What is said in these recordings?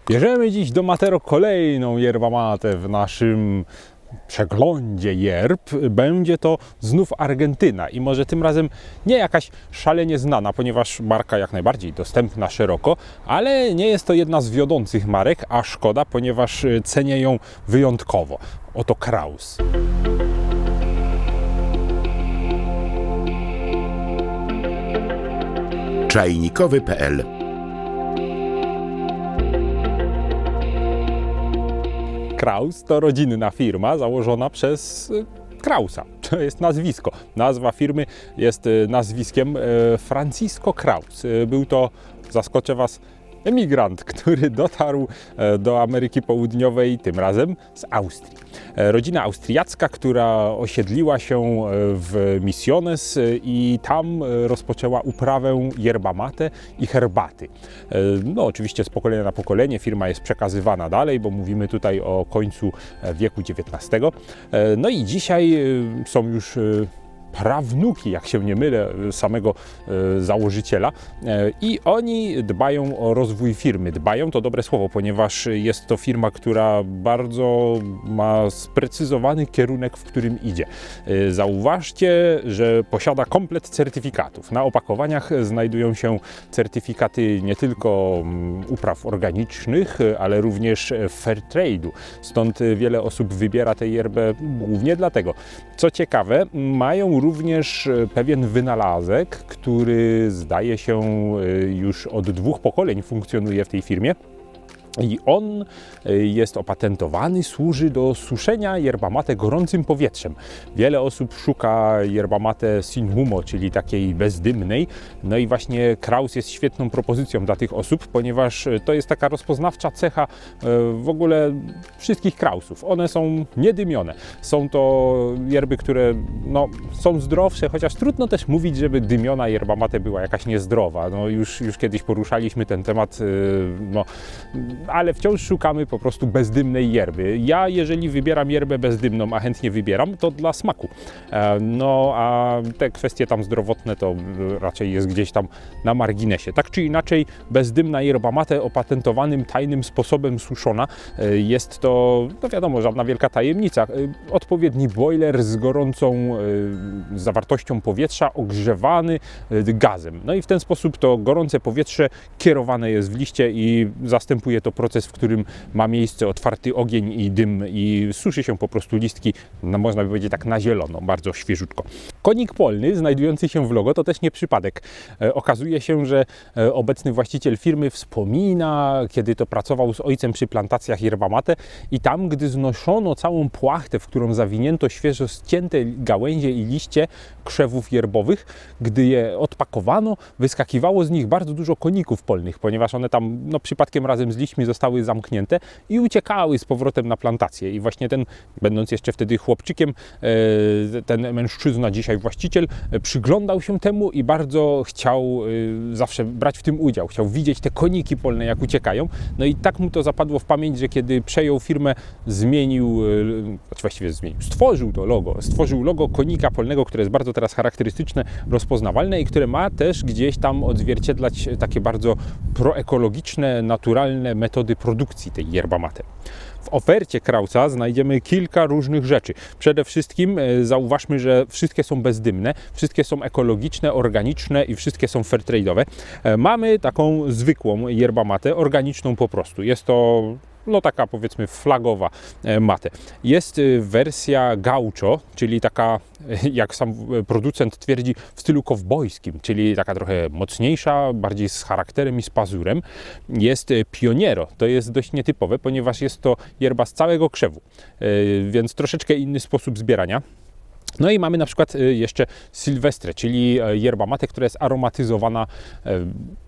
Bierzemy dziś do Matero kolejną yerba mate w naszym przeglądzie yerb. Będzie to znów Argentyna i może tym razem nie jakaś szalenie znana, ponieważ marka jak najbardziej dostępna szeroko, ale nie jest to jedna z wiodących marek, a szkoda, ponieważ cenię ją wyjątkowo. Oto Kraus. Czajnikowy.pl. Kraus to rodzinna firma założona przez Krausa. To jest nazwisko. Nazwa firmy jest nazwiskiem Francisco Kraus. Był to, zaskoczę Was, emigrant, który dotarł do Ameryki Południowej, tym razem z Austrii. Rodzina austriacka, która osiedliła się w Misiones i tam rozpoczęła uprawę yerba mate i herbaty. No oczywiście z pokolenia na pokolenie firma jest przekazywana dalej, bo mówimy tutaj o końcu wieku XIX. No i dzisiaj są już prawnuki, jak się nie mylę, samego założyciela i oni dbają o rozwój firmy. Dbają to dobre słowo, ponieważ jest to firma, która bardzo ma sprecyzowany kierunek, w którym idzie. Zauważcie, że posiada komplet certyfikatów. Na opakowaniach znajdują się certyfikaty nie tylko upraw organicznych, ale również fair trade'u. Stąd wiele osób wybiera tę yerbę głównie dlatego. Co ciekawe, mają również pewien wynalazek, który zdaje się już od 2 pokoleń funkcjonuje w tej firmie. I on jest opatentowany, służy do suszenia yerba mate gorącym powietrzem. Wiele osób szuka yerba mate sin humo, czyli takiej bezdymnej. No i właśnie Kraus jest świetną propozycją dla tych osób, ponieważ to jest taka rozpoznawcza cecha w ogóle wszystkich Krausów. One są niedymione. Są to yerby, które no, są zdrowsze, chociaż trudno też mówić, żeby dymiona yerba mate była jakaś niezdrowa. No, już kiedyś poruszaliśmy ten temat, no, ale wciąż szukamy po prostu bezdymnej yerby. Ja, jeżeli wybieram yerbę bezdymną, a chętnie wybieram, to dla smaku. No, a te kwestie tam zdrowotne to raczej jest gdzieś tam na marginesie. Tak czy inaczej, bezdymna yerba mate opatentowanym, tajnym sposobem suszona. Jest to, no wiadomo, żadna wielka tajemnica. Odpowiedni boiler z gorącą zawartością powietrza, ogrzewany gazem. No i w ten sposób to gorące powietrze kierowane jest w liście i zastępuje to proces, w którym ma miejsce otwarty ogień i dym i suszy się po prostu listki, no można by powiedzieć tak na zielono, bardzo świeżutko. Konik polny znajdujący się w logo to też nie przypadek. Okazuje się, że obecny właściciel firmy wspomina, kiedy to pracował z ojcem przy plantacjach yerba mate i tam, gdy znoszono całą płachtę, w którą zawinięto świeżo ścięte gałęzie i liście krzewów yerbowych, gdy je odpakowano, wyskakiwało z nich bardzo dużo koników polnych, ponieważ one tam no, przypadkiem razem z liśćmi zostały zamknięte i uciekały z powrotem na plantację. I właśnie ten, będąc jeszcze wtedy chłopczykiem, ten mężczyzna, dzisiaj właściciel, przyglądał się temu i bardzo chciał zawsze brać w tym udział. Chciał widzieć te koniki polne, jak uciekają. No i tak mu to zapadło w pamięć, że kiedy przejął firmę, stworzył logo konika polnego, które jest bardzo teraz charakterystyczne, rozpoznawalne i które ma też gdzieś tam odzwierciedlać takie bardzo proekologiczne, naturalne metody produkcji tej yerba mate. W ofercie Krausa znajdziemy kilka różnych rzeczy. Przede wszystkim zauważmy, że wszystkie są bezdymne, wszystkie są ekologiczne, organiczne i wszystkie są fair trade'owe. Mamy taką zwykłą yerba mate, organiczną po prostu. Jest to no taka powiedzmy flagowa mate. Jest wersja gaucho, czyli taka, jak sam producent twierdzi, w stylu kowbojskim, czyli taka trochę mocniejsza, bardziej z charakterem i z pazurem. Jest pioniero, to jest dość nietypowe, ponieważ jest to yerba z całego krzewu, więc troszeczkę inny sposób zbierania. No i mamy na przykład jeszcze Silvestre, czyli yerba mate, która jest aromatyzowana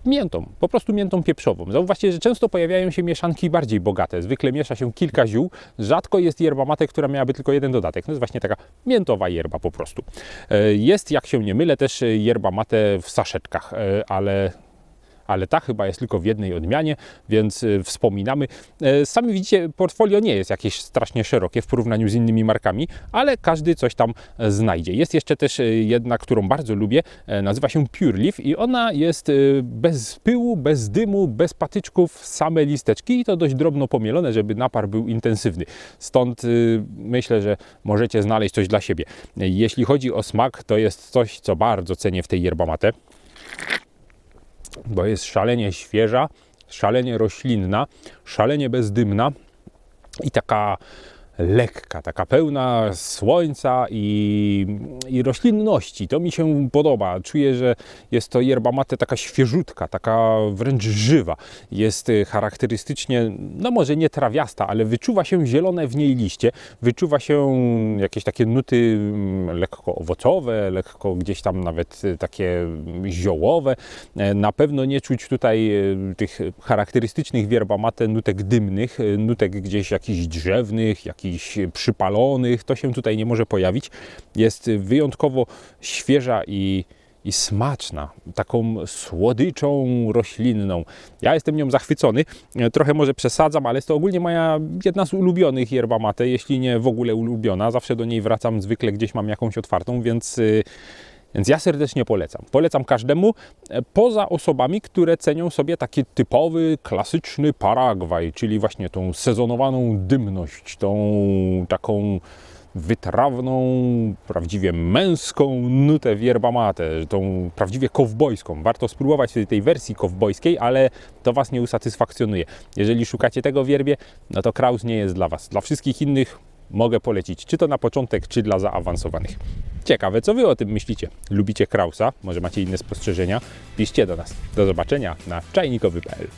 miętą, po prostu miętą pieprzową. Zauważcie, że często pojawiają się mieszanki bardziej bogate. Zwykle miesza się kilka ziół. Rzadko jest yerba mate, która miałaby tylko jeden dodatek. To jest właśnie taka miętowa yerba po prostu. Jest, jak się nie mylę, też yerba mate w saszetkach, ale ale ta chyba jest tylko w jednej odmianie, więc wspominamy. Sami widzicie, portfolio nie jest jakieś strasznie szerokie w porównaniu z innymi markami, ale każdy coś tam znajdzie. Jest jeszcze też jedna, którą bardzo lubię, nazywa się Pure Leaf i ona jest bez pyłu, bez dymu, bez patyczków, same listeczki i to dość drobno pomielone, żeby napar był intensywny. Stąd myślę, że możecie znaleźć coś dla siebie. Jeśli chodzi o smak, to jest coś, co bardzo cenię w tej yerba mate, bo jest szalenie świeża, szalenie roślinna, szalenie bezdymna i taka lekka, taka pełna słońca i roślinności. To mi się podoba. Czuję, że jest to yerba mate taka świeżutka, taka wręcz żywa. Jest charakterystycznie, no może nie trawiasta, ale wyczuwa się zielone w niej liście, wyczuwa się jakieś takie nuty lekko owocowe, lekko gdzieś tam nawet takie ziołowe. Na pewno nie czuć tutaj tych charakterystycznych w yerba mate nutek dymnych, nutek gdzieś jakichś drzewnych, jakichś przypalonych, to się tutaj nie może pojawić. Jest wyjątkowo świeża i smaczna, taką słodyczą roślinną. Ja jestem nią zachwycony, trochę może przesadzam, ale jest to ogólnie moja jedna z ulubionych yerba mate, jeśli nie w ogóle ulubiona. Zawsze do niej wracam, zwykle gdzieś mam jakąś otwartą, więc ja serdecznie polecam. Polecam każdemu, poza osobami, które cenią sobie taki typowy, klasyczny Paragwaj, czyli właśnie tą sezonowaną dymność, tą taką wytrawną, prawdziwie męską nutę w yerba mate, tą prawdziwie kowbojską. Warto spróbować tej wersji kowbojskiej, ale to Was nie usatysfakcjonuje. Jeżeli szukacie tego w yerbie, no to Kraus nie jest dla Was. Dla wszystkich innych mogę polecić, czy to na początek, czy dla zaawansowanych. Ciekawe, co Wy o tym myślicie. Lubicie Krausa? Może macie inne spostrzeżenia? Piszcie do nas. Do zobaczenia na czajnikowy.pl.